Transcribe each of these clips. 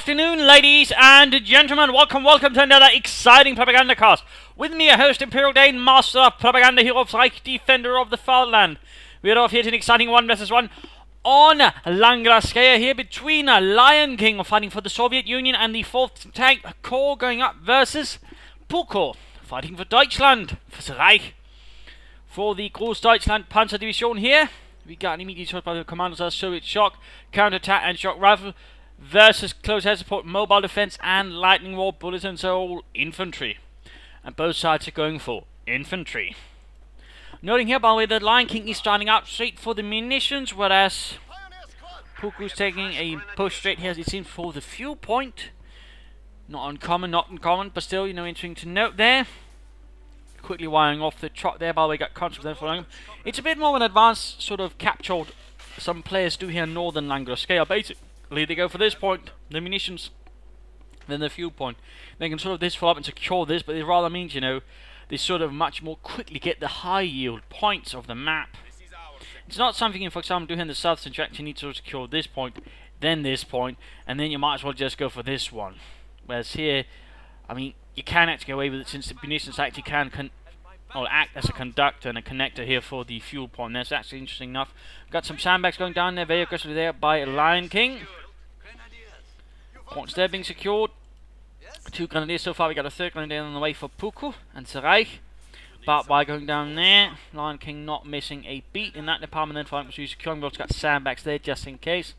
afternoon, ladies and gentlemen. Welcome to another exciting Propagandacast. With me, a host, Imperial Dane, Master of Propaganda, Hero of Reich, Defender of the Fatherland. We are off here to an exciting 1 vs 1 on Langraskaya here between Lionking fighting for the Soviet Union and the 4th Tank Corps going up versus Puco fighting for Deutschland, for the Reich. For the Großdeutschland Panzer Division here, we got an immediate shot by the commanders of Soviet Shock, Counterattack and Shock Rifle versus Close Air Support, Mobile Defense and Lightning Wall Bulletins, are all infantry. And both sides are going for infantry. Noting here, by the way, that Lionking is starting out straight for the munitions, whereas Puco's taking a push straight here, as it seems, for the fuel point. Not uncommon, but still, you know, interesting to note there. Quickly wiring off the trot there, by the way, got conscripts there following him. It's a bit more of an advanced sort of captured some players do here in northern Langraskaya. Basically, they go for this point, the munitions, then the fuel point. They can sort of this follow up and secure this, but it rather means, you know, they sort of much more quickly get the high yield points of the map. It's not something you, for example, do here in the south, since you actually need to secure this point, then this point, and then you might as well just go for this one. Whereas here, I mean, you can actually get away with it, since the munitions actually can act as a conductor and a connector here for the fuel point. That's actually interesting enough. Got some sandbags going down there, very aggressively there by Lionking. Points there being secured. 2 grenadiers so far. We got a 3rd grenadier on the way for Puco and the Reich. But by going down there, Lionking not missing a beat in that department. Then fighting was securing. We've also got sandbags there just in case.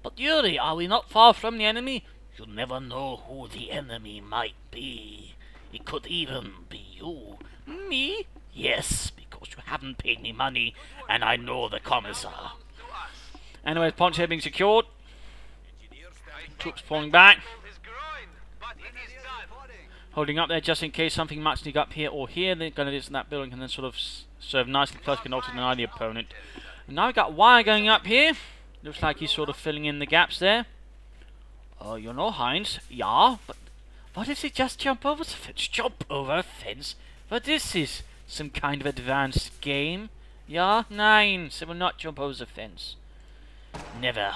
But Yuri, are we not far from the enemy? You never know who the enemy might be. It could even be you. Me? Yes, because you haven't paid me money, and I know the commissar. Anyway, points here being secured. Troops falling back. Holding up there just in case something might sneak up here or here. They're going to do in that building and then sort of serve nicely, plus can also deny the opponent. And now we got Wire going up here. Looks like he's sort of filling in the gaps there. Oh, you know, Heinz. Yeah, but what if they just jump over the fence? Jump over a fence? But this is some kind of advanced game. Yeah? Nein, they will not jump over the fence. Never.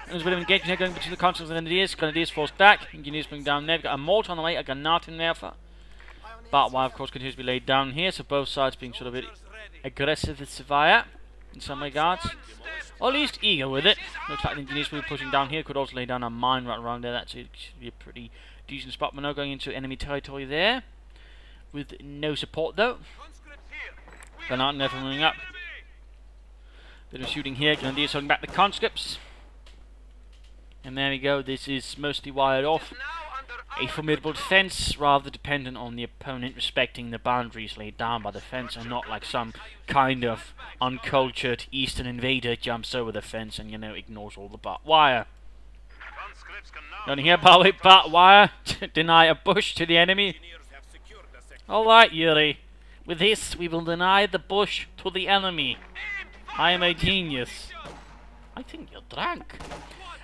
There's a bit of engagement here going between the Consuls and Grenadiers. Grenadiers forced back. Engineers bring down there. We've got a mortar on the way, a Granatenwerfer. But wire, of course, continues to be laid down here, so both sides being sort of a bit aggressive with Sevilla in some regards. Or at least eager with it. Looks like the Engineers will be pushing down here. Could also lay down a mine right around there. That should be a pretty decent spot. We're now going into enemy territory there. With no support though. Granatenwerfer moving up. Bit of shooting here. Grenadiers holding back the conscripts. And there we go, this is mostly wired off. A formidable defense, rather dependent on the opponent respecting the boundaries laid down by the fence, and not like some kind of uncultured eastern invader jumps over the fence and, you know, ignores all the barbed wire. Going here, by the way, barbed wire to deny a bush to the enemy. Alright, Yuri. With this, we will deny the bush to the enemy. I am a genius. I think you're drunk.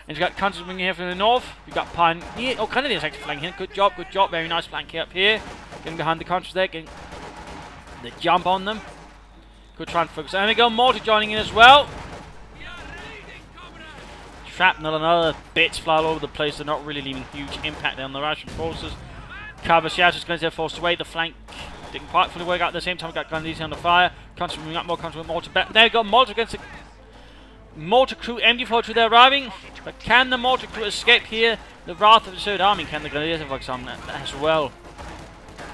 And you've got Consuls bringing here from the north. We've got Pioneer. Oh, Canadians actually flanking here. Good job, good job. Very nice flank here up here. Getting behind the Consuls there. Getting the jump on them. Good try and focus. And there we go. Mortar joining in as well. Shrapnel and other bits fly all over the place. They're not really leaving huge impact there on the Russian forces. Cavasias is going to get forced away. The flank didn't quite fully work out at the same time. We've got Grenadiers on the fire. Consuls moving up more. Consuls with mortar back. There we go. Mortar against the mortar crew MD4 to their arriving. But can the mortar crew escape here? The wrath of the Third Army. Can the Grenadiers, for example, as well?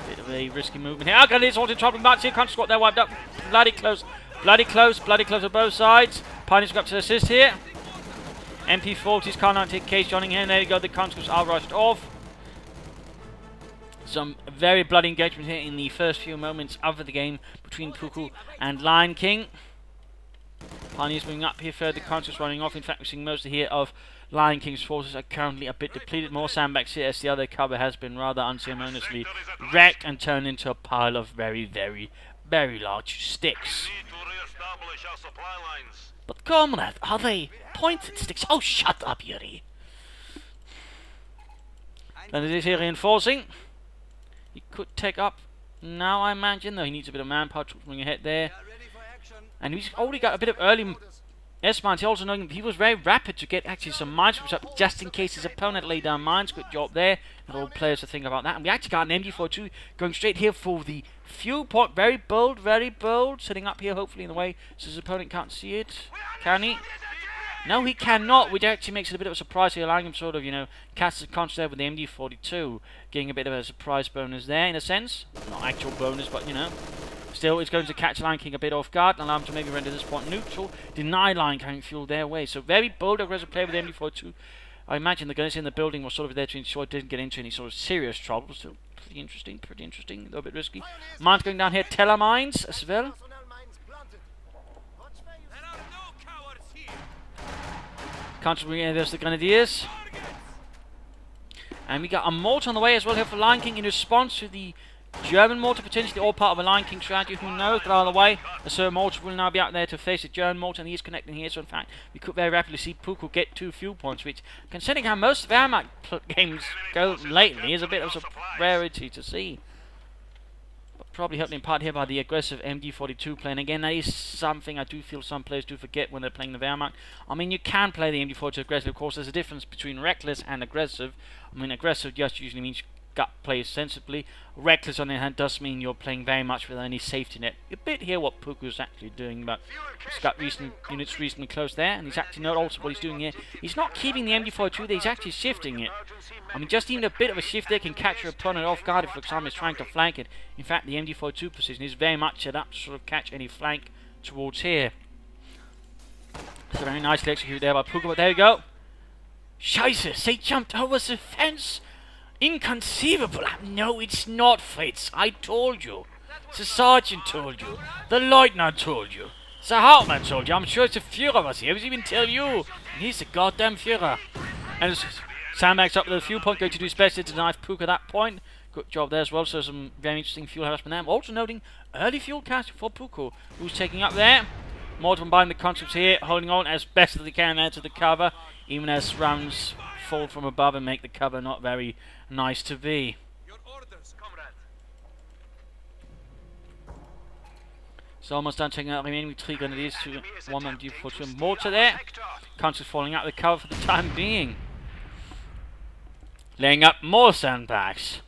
Bit of a risky movement here. Our Grenadiers all in trouble. March here. Contra squad there wiped up. Bloody close. Bloody close. Bloody close on both sides. Pioneers got to assist here. MP40s can't not take case joining here. And there you go. The Consuls are rushed off. Some very bloody engagement here in the first few moments of the game between Puco and Lionking. Pioneers moving up here further, Consuls running off. In fact, we're seeing most here of Lionking's forces are currently a bit depleted. More sandbags here as the other cover has been rather unceremoniously wrecked and turned into a pile of very, very, very large sticks. But comrade, are they pointed sticks? Oh, shut up, Yuri. Then it is here reinforcing. He could take up now, I imagine, though he needs a bit of manpower to bring ahead there. And he's already got a bit of early S-Mines, also knowing that he was very rapid to get actually some mine sweeps up just in case his opponent laid down mines. Good job there. And all players to think about that. And we actually got an MG42 going straight here for the fuel point. Very bold, very bold. Sitting up here hopefully in the way so his opponent can't see it. Can he? No, he cannot, which actually makes it a bit of a surprise here, allowing him sort of, you know, cast his conch there with the MG42, getting a bit of a surprise bonus there, in a sense. Not actual bonus, but, you know. Still, it's going to catch Lionking a bit off guard and allow him to maybe render this point neutral. Deny Lionking fuel their way. So, very bold, aggressive play with the MG42. I imagine the guys in the building were sort of there to ensure it didn't get into any sort of serious trouble. Still, pretty interesting, a little bit risky. Mines going down here, Teller mines as well. Constantly, there's the Grenadiers. And we got a mortar on the way as well here for Lionking in response to the German mortar, potentially all part of a Lionking strategy, who knows, but either way, the Sir mortar will now be out there to face the German mortar, and he's connecting here, so in fact, we could very rapidly see Puco get 2 fuel points, which, considering how most of Wehrmacht games go lately, is a bit of a rarity to see. But probably helped in part here by the aggressive MG42 play, and again, that is something I do feel some players do forget when they're playing the Wehrmacht. I mean, you can play the MG42 aggressive, of course, there's a difference between reckless and aggressive. I mean, aggressive just usually means gut plays sensibly. Reckless, on the other hand, does mean you're playing very much without any safety net. A bit here what Puco's actually doing, but he's got units reasonably close there, and he's actually not also what he's doing here. He's not keeping the MG42 there, he's actually shifting it. I mean, just even a bit of a shift there can catch your opponent off guard if, for example, he's trying to flank it. In fact, the MG42 position is very much set up to sort of catch any flank towards here. So very nicely executed there by Puco, but there you go. Scheiße, they jumped over the fence! Inconceivable! No, it's not, Fritz. I told you. The sergeant told you. The lieutenant told you. The Hauptmann told you. I'm sure it's the Führer was here. He even tell you. And he's the goddamn Führer. And Sandbag's up with the fuel point, going to do his best to deny Puco at that point. Good job there as well. So some very interesting fuel harassment there. I'm also noting early fuel cast for Puco, who's taking up there. Mortar combining the conscripts here, holding on as best as they can there to the cover, even as rounds fall from above and make the cover not very nice to be. Your orders, comrade. So almost done taking out the remaining 3 Grenadiers to 1 man for 2 mortar there. Conscripts falling out of the cover for the time being. Laying up more sandbags.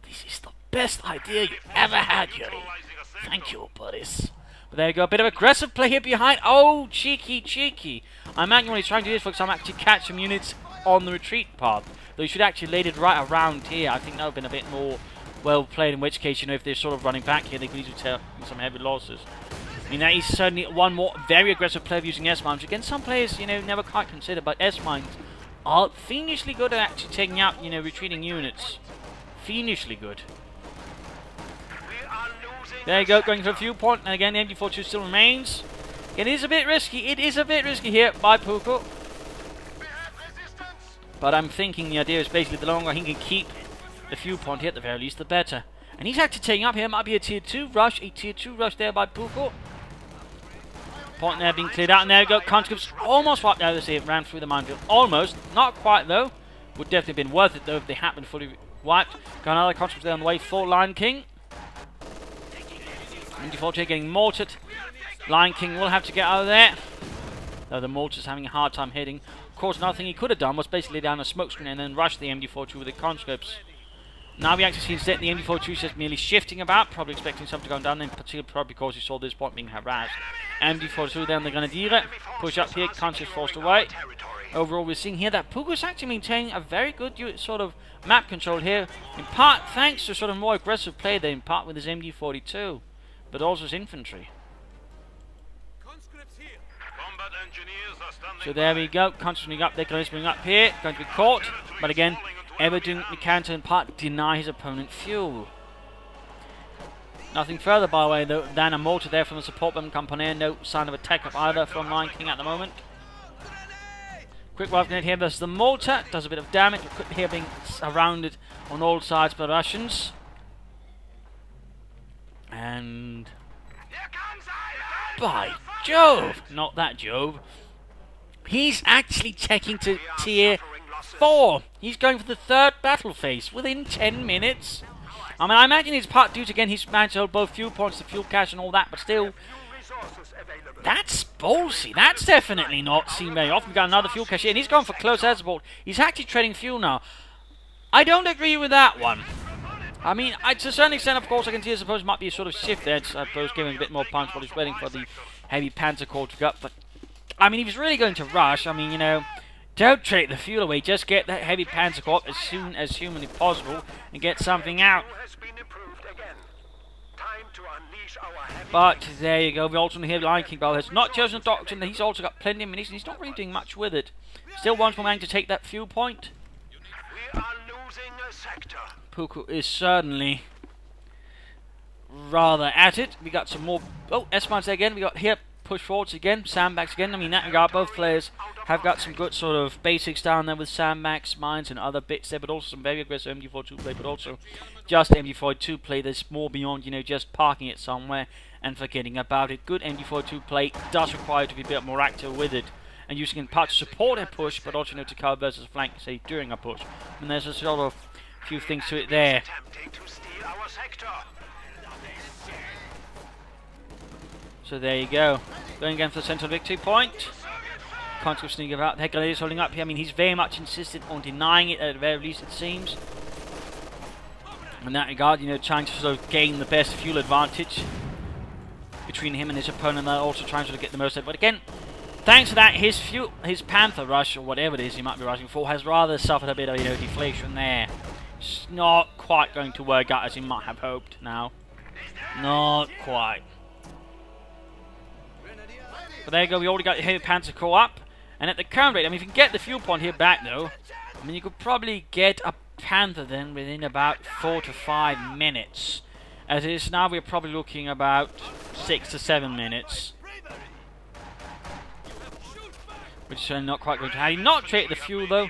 This is the best idea you ever had, Yuri. Thank you, Boris. But there you go, a bit of aggressive play here behind. Oh, cheeky, cheeky. I imagine what he's trying to do is, for example, actually catch some units on the retreat path. Though he should actually laid it right around here. I think that would have been a bit more well played, in which case, you know, if they're sort of running back here, they could easily take some heavy losses. I mean, that is certainly one more very aggressive player using S-Mines. Again, some players, you know, never quite consider, but S-Mines are fiendishly good at actually taking out, you know, retreating units. Fiendishly good. There you go, going for a fuel point, and again, the MG42 still remains. It is a bit risky. It is a bit risky here by Puco. But I'm thinking the idea is basically the longer he can keep the fuel point here, at the very least, the better. And he's actually taking up here. Might be a tier 2 rush. A tier 2 rush there by Puco. Point there being cleared out. And there we go. Conscripts almost wiped out. Let's see, it ran through the minefield. Almost. Not quite, though. Would definitely have been worth it, though, if they had been fully wiped. Got another conscripts there on the way for Lionking. MG42 getting mortared. Lionking will have to get out of there. Though the mortar's having a hard time hitting. Of course, another thing he could have done was basically down a smoke screen and then rush the MG42 with the conscripts. Now we actually see instead the MG42 just merely shifting about, probably expecting something to go down, in particular probably because he saw this point being harassed. MG42 then the Grenadier, push up here, conscripts forced away. Overall, we're seeing here that Puco's actually maintaining a very good sort of map control here, in part thanks to sort of more aggressive play there, in part with his MG42, but also his infantry. So there we go, constantly up there, going up here, going to be caught, but again, ever doing the counter in part, deny his opponent fuel. Nothing further, by the way, though, than a mortar there from the support bomb company. No sign of attack up either from Lionking at the moment. Quick wipe grenade here versus the mortar, does a bit of damage, but quickly here being surrounded on all sides by the Russians. And by Jove! Not that Jove. He's actually checking to tier 4. He's going for the 3rd battle phase within 10 minutes. I mean, I imagine it's part due to, again, he's managed to hold both fuel points, the fuel cache and all that, but still, That's ballsy. That's definitely not seen very often. We've got another fuel cache here, and he's going for close air support. He's actually trading fuel now. I don't agree with that one. I mean, to a certain extent, of course, I can see, I suppose, might be a sort of shift there. I suppose giving a bit more punch while he's waiting for the heavy Panther core to go up. But, I mean, if he's really going to rush, I mean, you know, don't trade the fuel away. Just get that heavy Panther core up as soon as humanly possible and get something out. But there you go. We also hear Lionking has not chosen a doctrine. He's also got plenty of munitions. He's not really doing much with it. Still wants more man to take that fuel point. We are losing a sector. Puco is certainly rather at it. We got some more. Oh, S-mines there again. We got here push forwards again. Sandbags again. I mean, that regard, both players have got some good sort of basics down there with sandbags, mines, and other bits there, but also some very aggressive MG42 play, but also just MG42 play that's more beyond, you know, just parking it somewhere and forgetting about it. Good MG42 play does require you to be a bit more active with it, and using it in part to support a push, but also, you know, to cover versus flank, say, during a push. And there's a sort of few things to it there. So there you go. Going again for the central victory point. Can't go sneak about. Heckler is holding up here. I mean, he's very much insistent on denying it, at the very least, it seems. In that regard, you know, trying to sort of gain the best fuel advantage between him and his opponent. They're also trying to sort of get the most of it. But again, thanks to that, his Panther rush, or whatever it is he might be rushing for, has rather suffered a bit of, you know, deflation there. It's not quite going to work out as he might have hoped now. Not quite. But there you go, we already got the heavy Panther core up. And at the current rate, I mean, if you can get the fuel point here back though, I mean, you could probably get a Panther then within about 4 to 5 minutes. As it is now, we're probably looking about 6 to 7 minutes. Which is certainly not quite going to. Had he not traded the fuel though,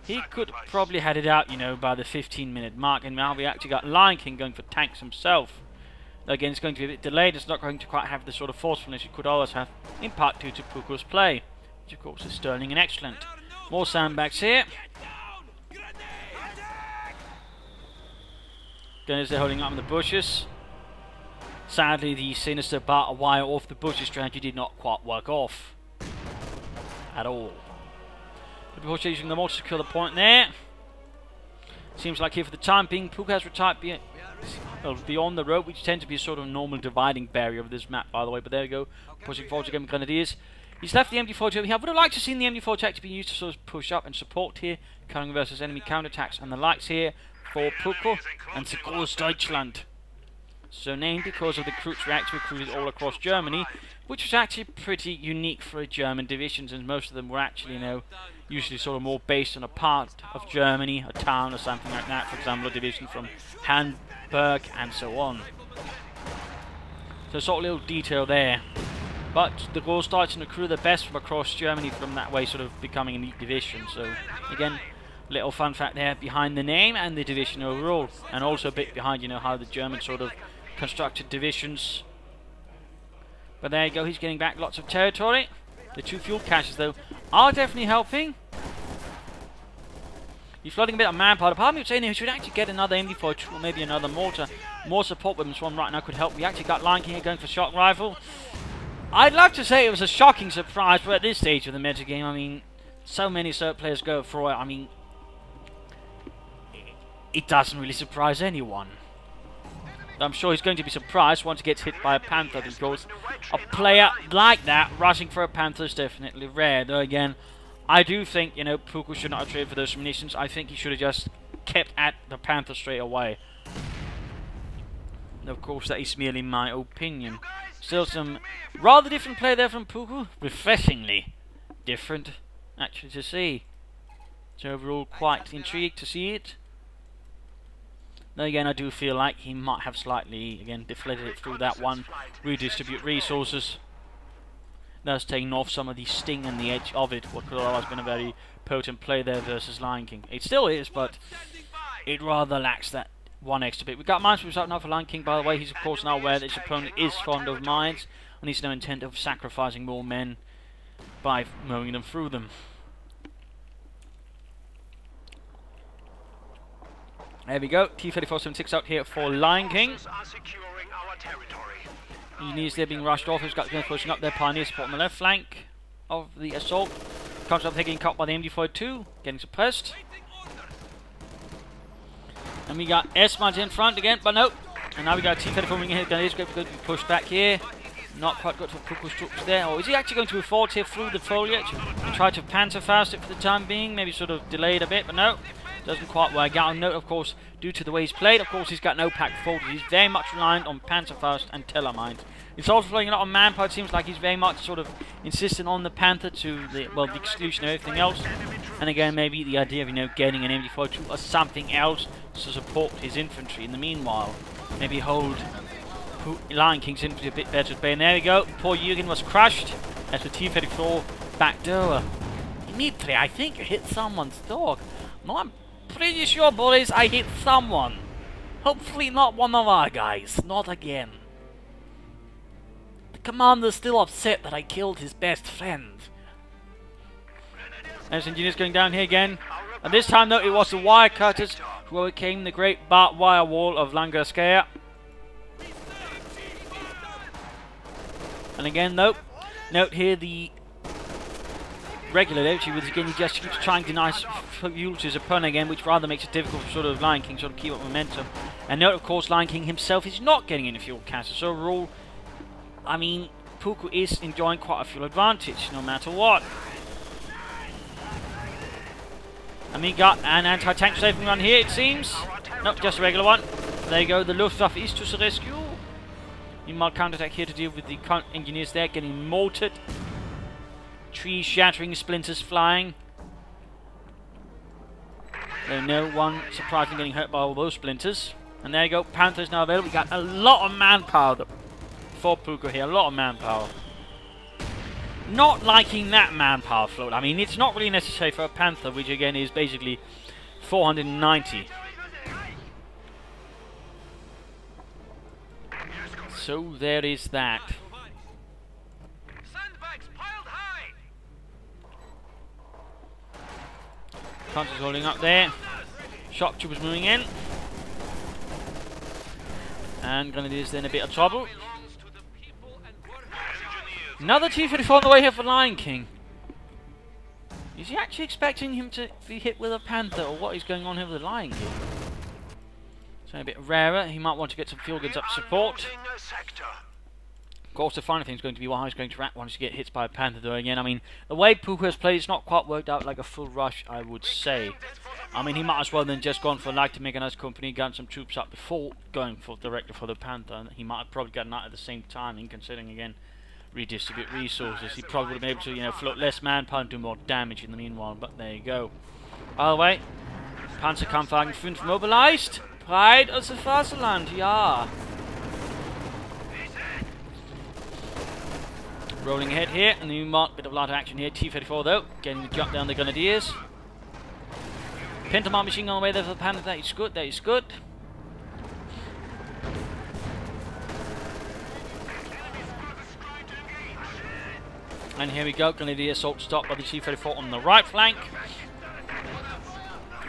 he could probably had it out, you know, by the 15-minute mark. And now we actually got Lionking going for tanks himself. Again, it's going to be a bit delayed. It's not going to quite have the sort of forcefulness you could always have, in part due to Puco's play, which of course is sterling and excellent. More sandbags here. Again, as they're holding up in the bushes. Sadly, the sinister bar wire off the bushes strategy did not quite work off at all. The Puco using the mortar to secure the point there. Seems like here for the time being, Puco has retired beyond the road, which tends to be a sort of normal dividing barrier of this map, by the way. But there you go, pushing forward again with Grenadiers. He's left the MG42 over here. I would have liked to have seen the MG42 actually be used to sort of push up and support here, coming versus enemy counterattacks, and the likes here for Puco and CoH2 Deutschland. So named because of the troops we actually recruited all across Germany, which was actually pretty unique for a German division, and most of them were actually, you know, usually sort of more based on a part of Germany, a town or something like that. For example, a division from Hamburg and so on. So sort of little detail there. But the goal starts to recruit the best from across Germany from that way, sort of becoming an elite division. So again, little fun fact there behind the name and the division overall, and also a bit behind, you know, how the Germans sort of constructed divisions. But there you go, he's getting back lots of territory. The 2 fuel caches though are definitely helping. He's flooding a bit of manpower. Part of me was saying he should actually get another MG42 or maybe another mortar. More support weapons from right now could help. We actually got Lionking here going for shock rifle. I'd love to say it was a shocking surprise, but at this stage of the metagame, I mean, so many cert players go for it. I mean, it doesn't really surprise anyone. I'm sure he's going to be surprised once he gets hit by a Panther, because a player like that rushing for a Panther is definitely rare. Though again, I do think, you know, Puco should not have traded for those munitions. I think he should have just kept at the Panther straight away. And of course, that is merely my opinion. Still some rather different play there from Puco. Refreshingly different, actually, to see. So overall, quite intrigued to see it. Then again, I do feel like he might have slightly, again, deflated it through that one. Redistribute resources. Thus taking off some of the sting and the edge of it. What could otherwise have been a very potent play there versus Lionking. It still is, but it rather lacks that one extra bit. We've got mines up now for Lionking, by the way. He's of course now aware that his opponent is fond of mines, and he's no intent of sacrificing more men by mowing them through them. There we go, T-3476 out here for Lionking. Engineers there being rushed off. He's got pushing up their pioneer support on the left flank of the assault. Comes up, getting caught by the MD-42, getting suppressed. And we got S-Mines in front again, but no. And now we got T-34 moving here. He's going to be pushed back here. Not quite good for Puco's troops there. Or is he actually going to move forward here through the foliage and try to Panther fast it for the time being? Maybe sort of delayed a bit, but no. Doesn't quite work out. Note, of course, due to the way he's played, of course, he's got no pack forward. He's very much reliant on Panther fast and Teller mines. He's also playing a lot of manpower. It seems like he's very much sort of insistent on the Panther to the, well, the exclusion of everything else. And again, maybe the idea of, you know, getting an MD-42 or something else to support his infantry in the meanwhile. Maybe hold Lionking's infantry a bit better at bay. And there we go. Poor Jürgen was crushed as the T-34 backdoor. Dimitri, I think you hit someone's dog. No, I'm pretty sure, boys, I hit someone. Hopefully not one of our guys. Not again. The commander's still upset that I killed his best friend. There's engineers going down here again. And this time, though, it was the wire cutters who overcame the great barbed wire wall of Langarskaya. And again, though, note here the regular actually with again he just keeps trying to nice fuel to his opponent again, which rather makes it difficult for sort of Lionking sort of keep up momentum. And note, of course, Lionking himself is not getting any fuel cancer. So overall, I mean, Puco is enjoying quite a fuel advantage, no matter what. And we got an anti-tank strafing run here, it seems. Nope, just a regular one. There you go, the Luftwaffe is to the rescue. Meanwhile, counterattack here to deal with the engineers there, getting mortared. Trees shattering, splinters flying. There's no one surprisingly getting hurt by all those splinters. And there you go, Panther's now available. We got a lot of manpower for Puco here, a lot of manpower. Not liking that manpower float. I mean, it's not really necessary for a Panther, which again is basically 490. So there is that. Panther's holding up there. Shock troopers moving in. And Grenadiers then a bit of trouble. Another T-34 on the way here for Lionking. Is he actually expecting him to be hit with a Panther, or what is going on here with the Lionking? So a bit rarer. He might want to get some fuel guns up to support. Of course, the final thing is going to be how he's going to react once you get hit by a Panther, though. Again, I mean, the way Puco has played, it's not quite worked out like a full rush, I would say. I mean, he might as well then just gone for light to mechanized company, gotten some troops up before going for directly for the Panther. And he might have probably gotten out at the same timing, considering again redistribute resources. He probably would have been able to, you know, float less manpower and do more damage in the meanwhile. But there you go. By the way, Panzerkampfwagen 5 mobilized. Pride of the Vaterland, ja. Rolling ahead here, and the bit of lighter action here. T-34 though, getting the jump down the Grenadiers. Pentamark machine gun on the way there for the Panther. That is good, that is good. And here we go, Grenadier assault stopped by the T-34 on the right flank.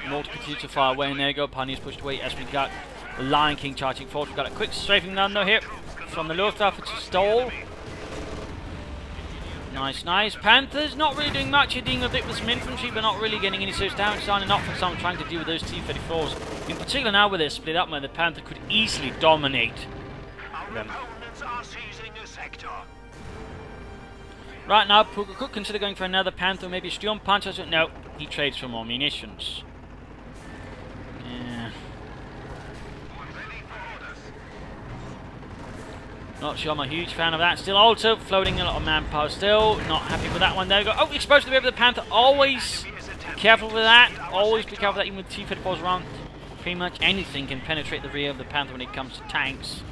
More to continue to fire away, and there you go, Pioneers pushed away as we got the Lionking charging forward. We've got a quick strafing run though here from the Luftwaffe to stall. Nice, nice. Panthers not really doing much here, dealing a bit with some infantry, but not really getting any serious damage, signing up for someone trying to deal with those T-34s. In particular now where they're split up, where the Panther could easily dominate them. Right now, Puco could consider going for another Panther, maybe a Sturmpanzer. No, he trades for more munitions. Yeah. Not sure I'm a huge fan of that. Still also floating a lot of manpower still. Not happy with that one. There we go. Oh, exposed to the rear of the Panther. Always be careful with that. Always be careful with that, even with T-34s around. Pretty much anything can penetrate the rear of the Panther when it comes to tanks.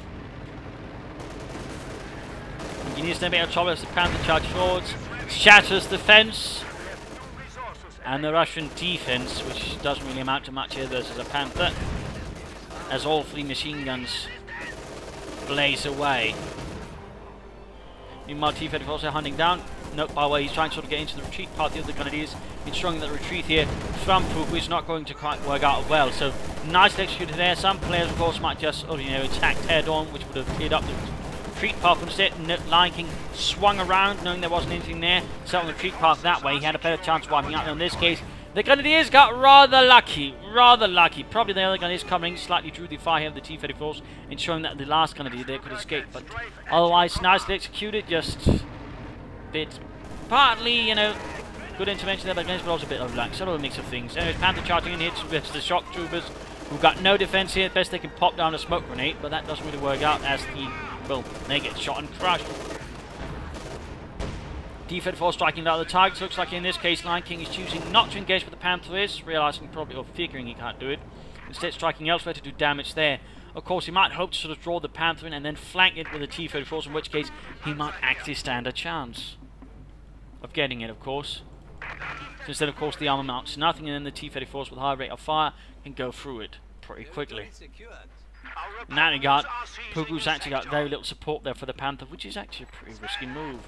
You need to stand a bit of trouble as the Panther charges forwards. Shatters the fence. And the Russian defense, which doesn't really amount to much here versus a Panther. As all three machine guns blaze away. Meanwhile, T-34 also hunting down. Nope, by the way, he's trying to sort of get into the retreat path. The other Grenadiers ensuring that the retreat here from Puco is not going to quite work out well. So Nicely executed there. Some players, of course, might just, attacked head-on, which would have cleared up the retreat path. Instead, Lionking swung around, knowing there wasn't anything there. Set on the retreat path that way. He had a better chance of wiping out. In this case, the Grenadiers got rather lucky. Probably the other Grenadiers coming slightly drew the fire of the T-34s, ensuring that the last Grenadier there could escape. But otherwise, nicely executed. Just a bit, partly, good intervention there by Grenadiers, but also a bit of luck. Sort of a mix of things. Anyways, Panther charging in here to the shock troopers, who've got no defense here. Best they can pop down a smoke grenade, but that doesn't really work out as they get shot and crushed. T-34 striking out the targets. Looks like in this case, Lionking is choosing not to engage with the Panthers, realizing probably, or figuring he can't do it. Instead, striking elsewhere to do damage there. Of course, he might hope to sort of draw the Panther in and then flank it with the T-34s, in which case he might actually stand a chance of getting it, of course. So instead, of course, the armor mounts nothing, and then the T-34s with high rate of fire can go through it pretty quickly. In that regard, Puco's actually got very little support there for the Panther, which is actually a pretty risky move.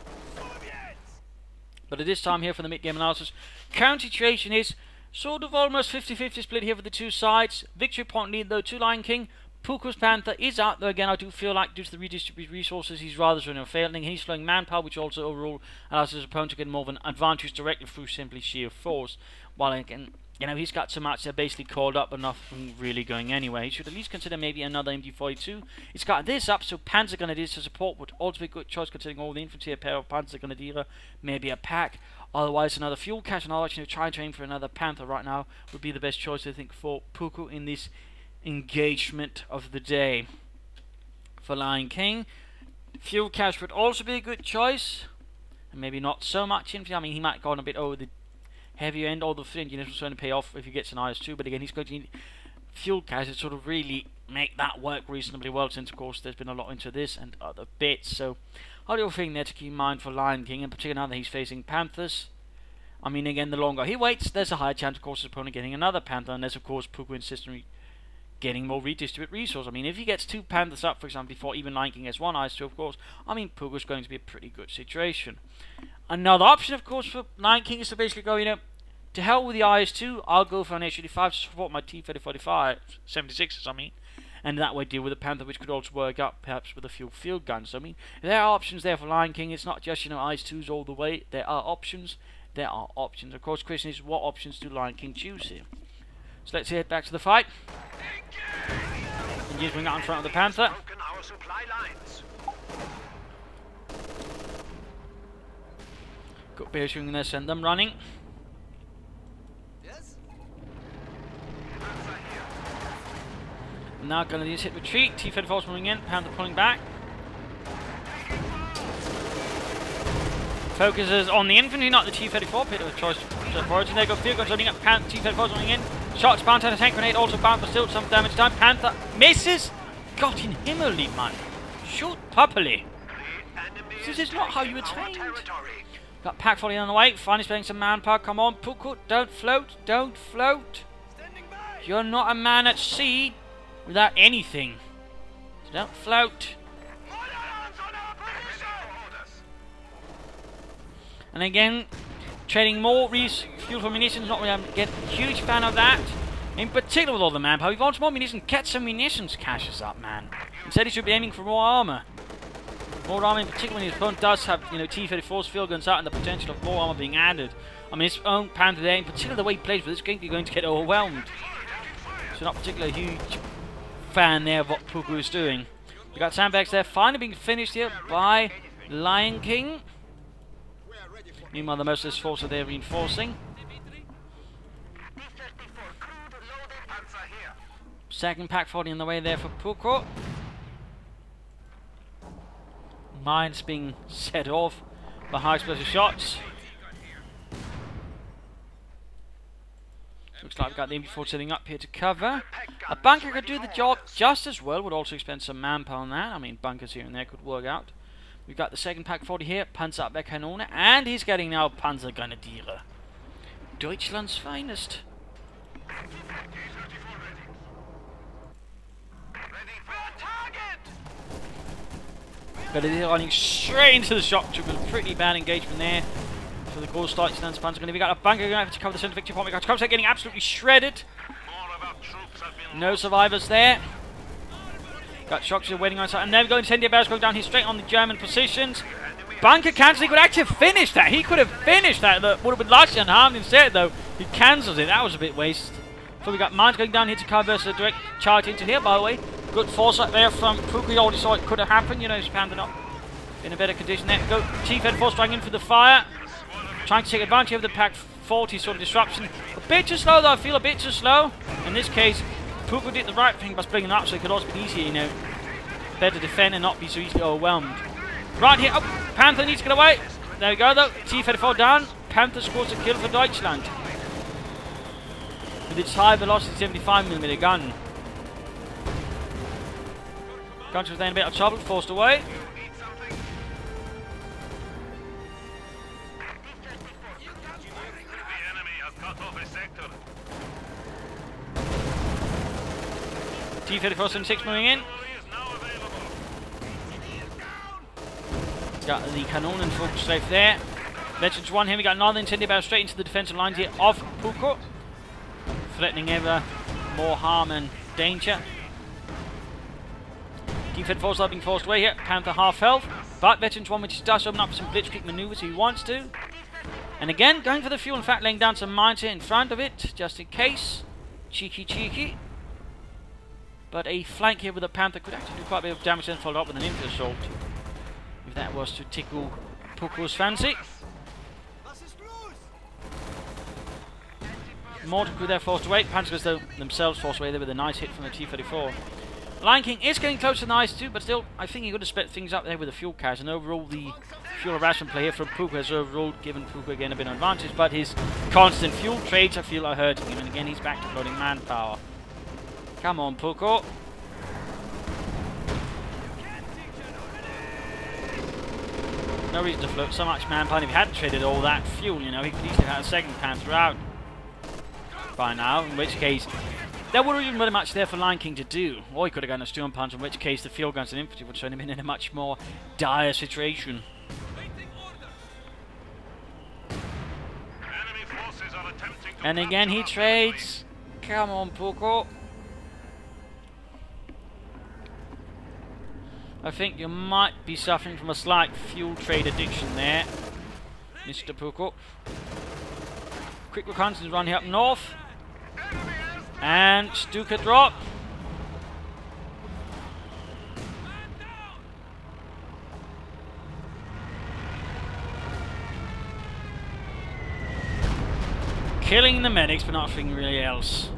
But at this time here for the mid-game analysis, current situation is sort of almost 50-50 split here for the two sides. Victory point lead though to Lionking. Puco's Panther is out there again. I do feel like due to the redistributed resources, he's rather failing. He's flowing manpower, which also overall allows his opponent to get more of an advantage directly through simply sheer force. While again, he's got so much they're basically called up and nothing really going anywhere. He should at least consider maybe another MG42. He's got this up, so Panzer Grenadiers to support would also be a good choice considering all the infantry, a pair of Panzer Grenadier, maybe a pack. Otherwise, another fuel cache, and I'll actually try and train for another Panther right now would be the best choice, I think, for Puco in this engagement of the day. For Lionking, fuel cache would also be a good choice, and maybe not so much infantry. I mean, he might go on a bit over the heavier end, all the engineers will certainly pay off if he gets an IS-2, but again, he's going to need fuel cache to sort of really make that work reasonably well, since of course there's been a lot into this and other bits. So a little thing there to keep in mind for Lionking, in particular now that he's facing Panthers. I mean, again, the longer he waits, there's a higher chance, of course, his opponent getting another Panther, unless of course Puco insists on getting more redistributed resource. I mean, if he gets two Panthers up, for example, before even Lionking has one IS-2, of course, I mean, Puco's going to be a pretty good situation. Another option, of course, for Lionking is to basically go, to hell with the IS-2, I'll go for an H-35 to support my T-3045, 76s, I mean, and that way deal with a Panther, which could also work out perhaps with a few field guns. So, I mean, there are options there for Lionking. It's not just, IS-2s all the way. There are options. Of course, the question is, what options do Lionking choose here? So let's head back to the fight. And just bring out in front of the Panther. Got bear shooting there, send them running. Now going to use hit retreat. T-34's moving in. Panther pulling back. Focuses on the infantry, not the T-34. Bit of a choice for it. And they go field guns loading up. T-34's moving in. Shots bound to the tank grenade. Also bound, but still some damage time. Panther misses. Got in Himmel, man. Shoot properly. This is not how you were trained. Got pack volley on the way. Finally spending some manpower. Come on, Puco. Don't float. Don't float. You're not a man at sea without anything. So don't float. And again, trading more fuel for munitions. Not really a huge fan of that. In particular with all the manpower. He wants more munitions. Get some munitions caches up, man. Instead he should be aiming for more armor. More armor in particular when his opponent does have, T-34's field guns out and the potential of more armor being added. I mean, his own Panther there, in particular the way he plays with this, is going to get overwhelmed. So not particularly a huge fan there of what Puco is doing. We got sandbags there, finally being finished here by Lionking. Meanwhile, the most of this force are there reinforcing. Second pack 40 on the way there for Puco. Mines being set off by high explosive shots. Looks like we've got the MG4 sitting up here to cover. A bunker could do the job just as well, would also expend some manpower on that. I mean, bunkers here and there could work out. We've got the second pack 40 here, Panzerabwehrkanone, and he's getting now Panzer Grenadier. Deutschland's finest. Grenadier running straight into the shock troopers. Pretty bad engagement there for the Groß Deutschland's Panzer Grenadier. We got a bunker going to cover the center victory point. We got Comsec getting absolutely shredded. No survivors there. Got Shockshire waiting on side. And they're going to send the barrels going down here straight on the German positions. Bunker cancels. He could actually finish that. He could have finished that. That would have been largely unharmed instead, though. He cancels it. That was a bit wasted. So we got mines going down here to cover versus a direct charge into here, by the way. Good foresight there from Puco. You already saw it could have happened. You know, he's Panther not in a better condition there. Go Chief Head Force trying in for the fire. Trying to take advantage of the Pack 40 sort of disruption. A bit too slow, though. I feel a bit too slow. In this case, Puco did the right thing by splitting up, so it could also be easier, you know. Better defend and not be so easily overwhelmed. Right here. Oh, Panther needs to get away. There we go, though. T-34 down. Panther scores a kill for Deutschland. With its high velocity 75mm gun. Gunch was then in a bit of trouble, forced away. T-34-76 moving in. Got the cannon and full strafe there. Veterans 1 here, we got another incendiary barrel straight into the defensive lines here of Puco. Threatening ever more harm and danger. Defense force are being forced away here. Panther half health. But Veterans 1 which does open up for some blitzkrieg maneuvers if he wants to. And again, going for the fuel, in fact laying down some mines here in front of it, just in case. Cheeky. But a flank here with a Panther could actually do quite a bit of damage and follow up with an infantry assault. If that was to tickle Puco's fancy. More to there forced away. Panthers themselves forced away there with a nice hit from the T-34. Lionking is getting close to the nice too, but still, I think he could have sped things up there with the fuel cache. And overall, the fuel harassment play here from Puco has overall given Puco again a bit of advantage. But his constant fuel trades, I feel, are hurting him. And again, he's back to floating manpower. Come on, Puco. No reason to float so much manpower. If he hadn't traded all that fuel, you know, he could easily have had a second Panther out by now. In which case, there wouldn't even really much there for Lionking to do. Or he could have gotten a Storm Punch, in which case the field guns and infantry would turn him in a much more dire situation. And again, he trades. Come on, Puco. I think you might be suffering from a slight fuel trade addiction there, Mr. Puco. Quick reconnaissance run here up north. And Stuka drop. Killing the medics, but nothing really else.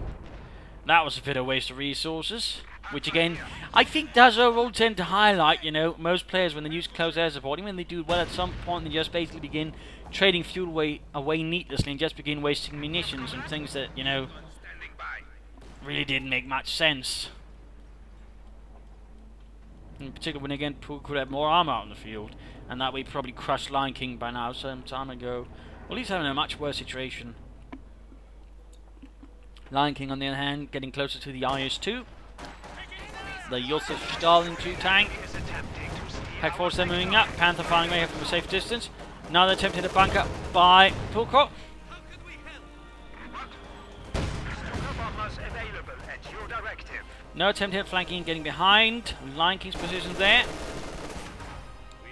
That was a bit of waste of resources. Which again, I think does overall tend to highlight, you know, most players when they use close air support, even when they do well at some point, they just basically begin trading fuel away needlessly and just begin wasting munitions and things that, you know, really didn't make much sense. In particular when again, Puco could have more armor out in the field, and that way probably crushed Lionking by now some time ago. Well, at least having a much worse situation. Lionking on the other hand, getting closer to the IS-2. The Josef Stalin 2 tank. Pack 4 then moving up. Panther firing away from a safe distance. Another attempt at a bunker by Puco. No attempt at flanking and getting behind. Lionking's position there. We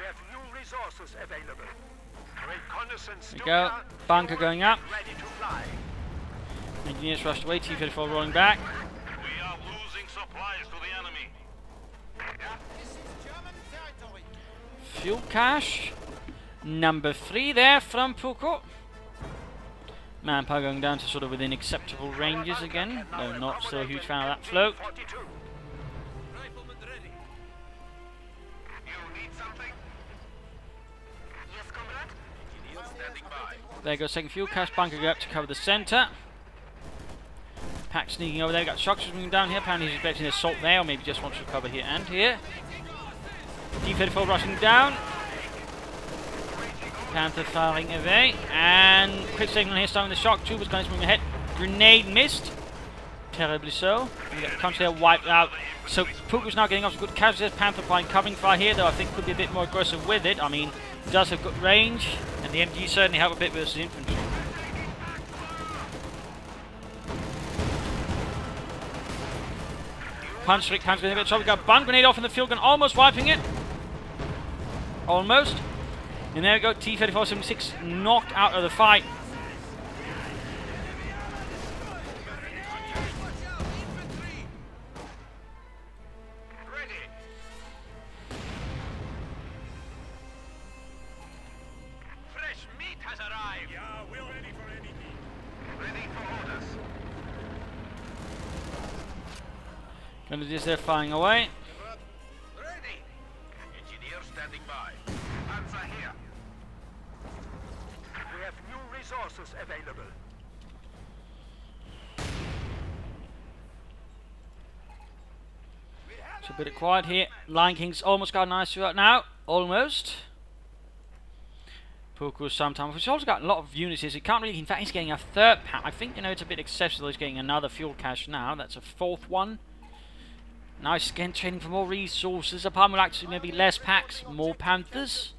have new resources available. There we go. Bunker going up. Engineers rushed away. T-34 rolling back. We are losing supplies to the enemy. Fuel cache. Number 3 there from Puco. Manpower going down to sort of within acceptable ranges again. Though not still a huge fan of that float. There goes second fuel cache. Bunker go up to cover the centre. Pack sneaking over there. Got Shockers moving down here. Apparently he's expecting an assault there, or maybe just wants to recover here and here. T-34 rushing down. Panther firing away. And quick signal here starting the shock. Troopers going to move ahead. Grenade missed. Terribly so. We got the country there wiped out. So Puco's now getting off some good casualties. Panther applying covering fire here, though I think could be a bit more aggressive with it. I mean, does have good range, and the MG certainly help a bit versus infantry. Punch going to be a bit of trouble. We got a bun grenade off in the field gun, almost wiping it. Almost. And there we go, T-3476 knocked out of the fight. Gonna just there firing away. Ready. Engineer standing by. Panther here. We have new resources available. It's a bit of quiet here. Lionking's almost got a nice shot now. Almost. Puco sometimes. He's also got a lot of units here, so he can't really. In fact, he's getting a third pack. I think, you know, it's a bit excessive. He's getting another fuel cache now. That's a fourth one. Nice again, training for more resources. Apart from actually maybe less packs, more Panthers.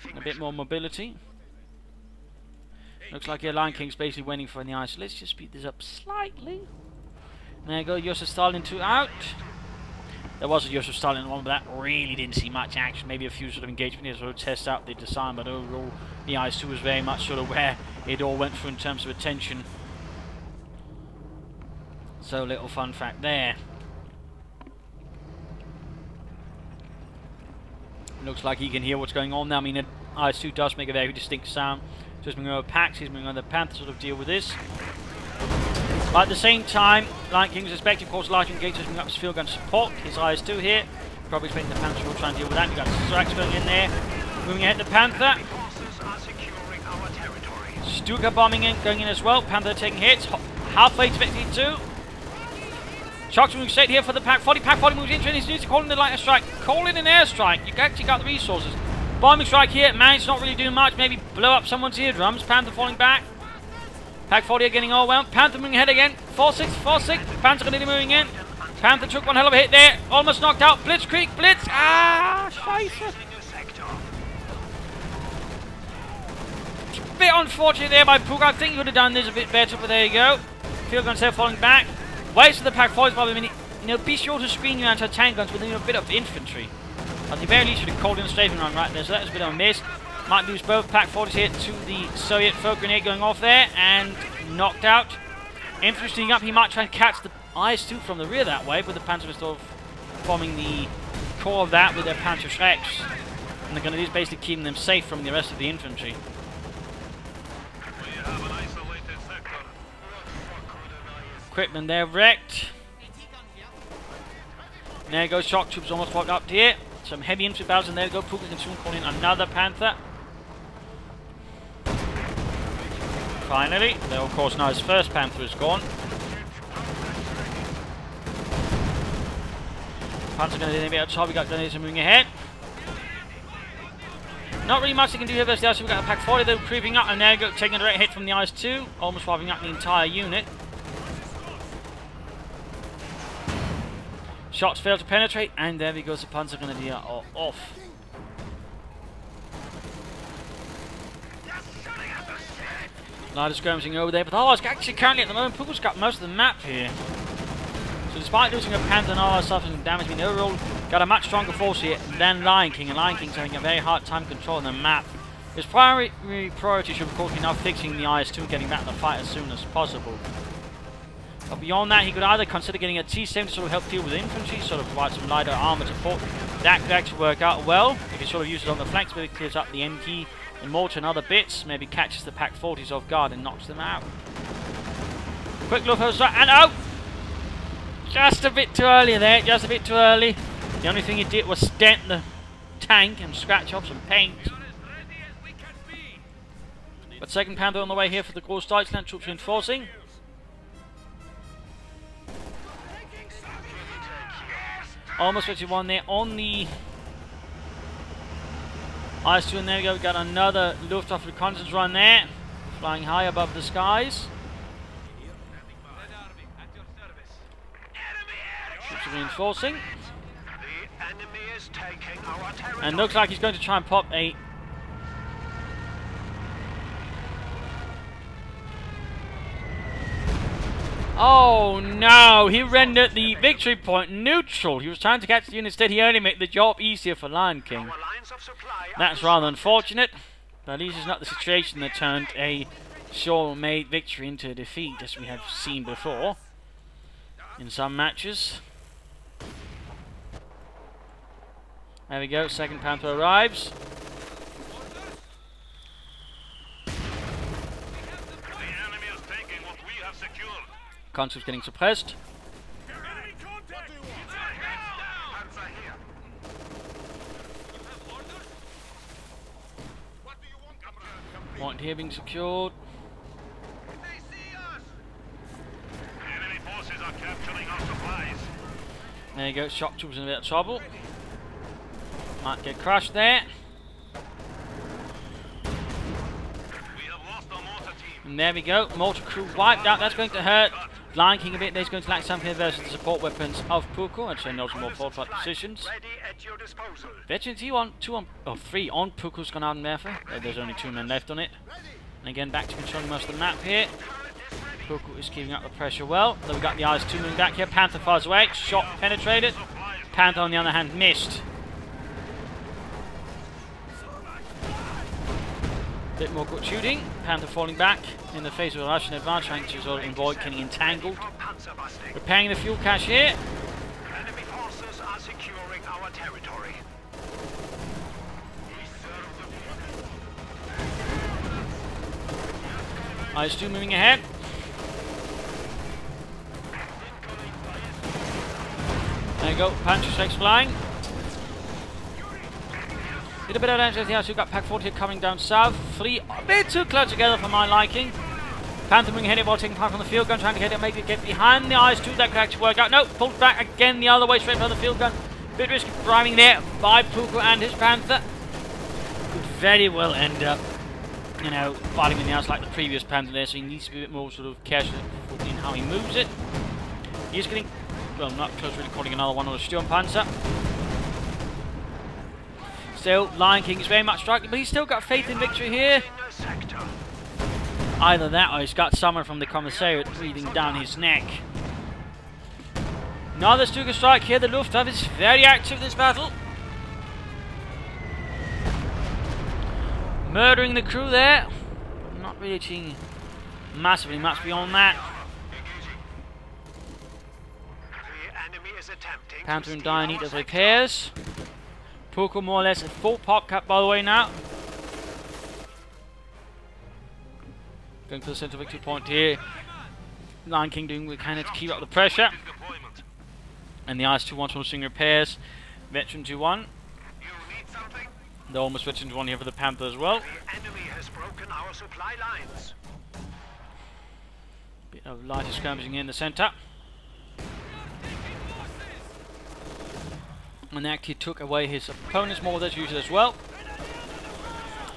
And a bit more mobility. Looks like your Lionking's basically waiting for the ice. So let's just speed this up slightly. There you go, Joseph Stalin 2 out. There was a Joseph Stalin one, but that really didn't see much action. Maybe a few sort of engagement here, sort of test out the design, but overall the IS-2 was very much sort of where it all went through in terms of attention. So little fun fact there. Looks like he can hear what's going on now. I mean, the IS-2 does make a very distinct sound. Just moving over packs, he's moving over the Panther to sort of deal with this. But at the same time, Lionking is expecting, of course, large engagements moving up his field gun support. His IS-2 here. Probably expecting the Panther will try and deal with that. We've got Strax going in there. Moving ahead to Panther. Stuka bombing in, going in as well. Panther taking hits. Halfway to victory 2. Shock's moving straight here for the Pack 40. Pack 40 moves into it. He needs to call in the lighter strike. Call in an airstrike. You actually got the resources. Bombing strike here. Man's not really doing much. Maybe blow up someone's eardrums. Panther falling back. Pack 40 are getting all well. Panther moving ahead again. 4-6, 4-6. Panther going to be moving in. Panther took one hell of a hit there. Almost knocked out. Blitzkrieg. Blitz. Ah, scheiße. Bit unfortunate there by Puco. I think he would have done this a bit better, but there you go. Field guns there falling back. Waste of the Pack 40 probably. I mean, you know, be sure to screen your anti-tank guns with a bit of infantry. At the very least, should have called in a strafing run right there, so that was a bit of a miss. Might lose both Pack 40s here to the Soviet folk grenade going off there and knocked out. Infantry sneaking up. He might try and catch the IS-2 from the rear that way, but the Panther is sort of forming the core of that with their Panther Shreks. And they're going to do is basically keeping them safe from the rest of the infantry. Equipment there wrecked. There goes shock troops almost walked up here. Some heavy infantry battles, and there go. Puco can soon call in another Panther. Finally, there of course now his first Panther is gone. Panther's going to do a bit of trouble. We got Grenadiers moving ahead. Not really much they can do here versus the IS-2. We've got a Pack 40 though creeping up, and there you go, taking a direct hit from the IS-2, almost wiping out the entire unit. Shots fail to penetrate, and there we go, the Panther Grenadier are off. A lot of skirmishing over there, but it's actually currently at the moment, Puco's got most of the map here. So despite losing a Panther and all that stuff and damage, I mean, overall got a much stronger force here than Lionking, and Lionking's having a very hard time controlling the map. His primary priority should of course be now fixing the IS-2 and getting back in the fight as soon as possible. But beyond that, he could either consider getting a T-7 to sort of help deal with the infantry, sort of provide some lighter armor support. That could actually work out well if he sort of uses it on the flanks, maybe clears up the MT and mortar and other bits, maybe catches the Pack 40s off guard and knocks them out. Quick look over and oh! Just a bit too early there, just a bit too early. The only thing he did was dent the tank and scratch off some paint. But second Panther on the way here for the Groß Deutschland troops reinforcing. Almost 51 there on the IS-2, and there we go. We've got another Luftwaffe reconnaissance run there, flying high above the skies. Troops are reinforcing. The enemy is taking our territory. And looks like he's going to try and pop a... Oh no! He rendered the victory point neutral. He was trying to catch the unit, instead he only made the job easier for Lionking. Our lines of supply are That's rather unfortunate, but at least it's not the situation that turned a sure-made victory into a defeat, as we have seen before in some matches. There we go, second Panther arrives. The enemy is taking what we have secured. Concept's getting suppressed. Enemy contact. Panther here. What do you want, Captain? Point here being secured. They see us. Enemy forces are capturing our supplies. There you go, shock troops in a bit of trouble. Might get crushed there. We have lost our mortar team. And there we go, mortar crew wiped out. That's going to hurt Lionking a bit. There's going to lack something here versus the support weapons of Puco. I'd say no more fortified positions. Ready at your disposal. Veteran three on Puco's gone out in Panther. There's only 2 men left on it. And again, back to controlling most of the map here. Puco is keeping up the pressure well. Then we've got the IS-2 moving back here. Panther fires away. Shot penetrated. Panther, on the other hand, missed. Bit more good shooting. Panther falling back in the face of a Russian advance, trying to sort of avoid getting entangled. Repairing the fuel cache here. Enemy forces are securing our territory. IS-2 moving ahead. There you go, Panther strikes flying. Did a bit of damage as the IS-2 got Pack 40 coming down south. 3 a bit too close together for my liking. Panther moving ahead while taking part from the field gun, trying to get behind the IS-2. That could actually work out. No, pulled back again the other way, straight from the field gun. Bit risky driving there by Puco and his Panther. Could very well end up, you know, fighting in the house like the previous Panther there, so he needs to be a bit more sort of careful in how he moves it. He's getting, well, not close, really calling another one on the Sturm Panzer. Still, Lionking is very much striking, but he's still got faith in victory here. Either that or he's got someone from the commissariat breathing down his neck. Another Stuka strike here. The Luftwaffe is very active this battle. Murdering the crew there. Not really achieving massively much beyond that. Panther and Dire need those repairs. Puco more or less at full pop cap by the way now. Going for the central victory point here. Lionking doing what we can to keep up the pressure. And the IS-2 wants more swing repairs. Veteran 2-1. They're almost veteran 2-1 here for the Panther as well. The enemy has broken our supply lines. Bit of lighter skirmishing in the centre. And that kid took away his opponent's more as usual as well.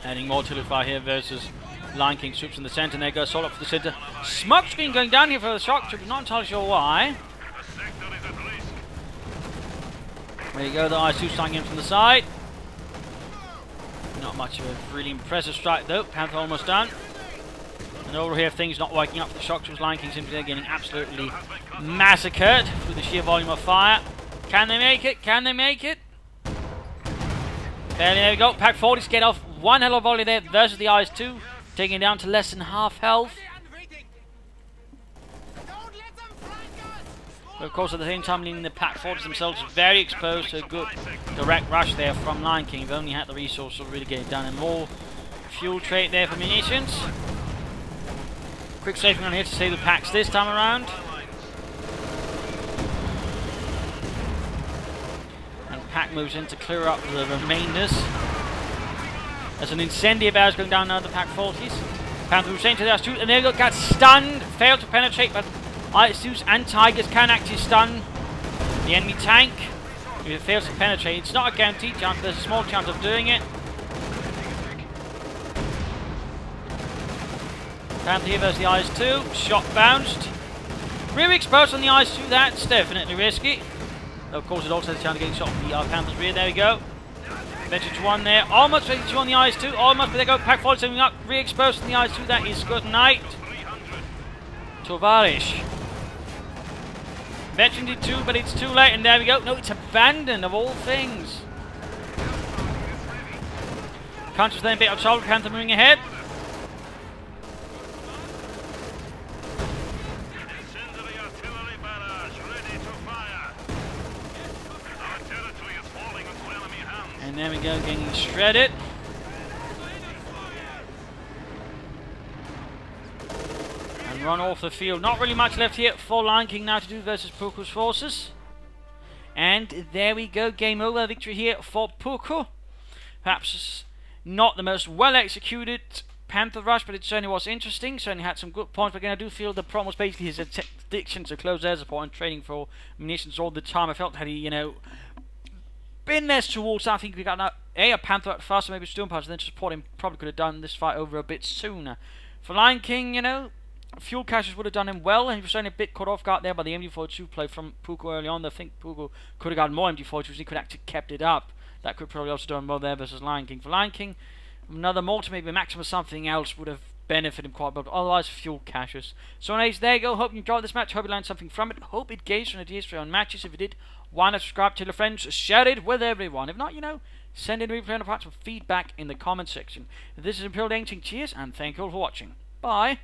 Adding more artillery fire here versus Lionking's troops in the centre. And there goes all up for the centre. Smoke screen going down here for the shock troops. Not entirely sure why. There you go, the IS-2 starting in from the side. Not much of a really impressive strike though. Panther almost done. And over here, things not working up for the shock troops. Lionking simply they're getting absolutely massacred through the sheer volume of fire. Can they make it? Can they make it? There we go. Pack 40s get off one hell of a volley there versus the IS-2, taking it down to less than half health. But of course, at the same time, leaving the Pack 40s themselves very exposed to a good direct rush there from Lionking. They've only had the resource to really get it done, and more fuel trade there for munitions. Quick strafing on here to save the packs this time around. Pack moves in to clear up the remainders. There's an incendiary barrage going down now the Pack 40s. Panther moves into the IS-2 and there you go, got stunned. Failed to penetrate, but IS-2s and Tigers can actually stun the enemy tank. If it fails to penetrate, it's not a guaranteed chance, there's a small chance of doing it. Panther here versus the IS-2. Shot bounced. Really exposed on the IS-2, that's definitely risky. Of course, it also has a chance of getting shot from the Panther's rear. There we go. Vintage 1 there. Almost ready to on the eyes too. Almost, but they go. Pack 47 up. Re-exposed in the eyes too. That is good night. Tovarish. Mentioned it too, but it's too late. And there we go. No, it's abandoned of all things. Conscious then bit of trouble. Panther moving ahead. And there we go, getting shredded. And run off the field. Not really much left here for Lionking now to do versus Puco's forces. And there we go, game over. Victory here for Puco. Perhaps not the most well executed Panther rush, but it certainly was interesting. Certainly had some good points. But again, I do feel the problem was basically his addiction to close air support and trading for munitions all the time. I felt had he, you know, been there towards, I think we got a Panther at first, maybe Storm Punch, and then support him. Probably could have done this fight over a bit sooner. For Lionking, you know, fuel caches would have done him well, and he was certainly a bit caught off guard there by the MG42 play from Puco early on. I think Puco could have gotten more MG42s, he could have actually kept it up. That could probably also done well there versus Lionking. For Lionking, another multi, maybe a maximum something else would have benefited him quite well, but otherwise fuel caches. So anyways, there you go. Hope you enjoyed this match. Hope you learned something from it. Hope it gave some ideas for your own matches. If it did, why not subscribe, tell your friends, share it with everyone. If not, you know, send in replay and perhaps some feedback in the comment section. This is Imperial Lionking. Cheers, and thank you all for watching. Bye.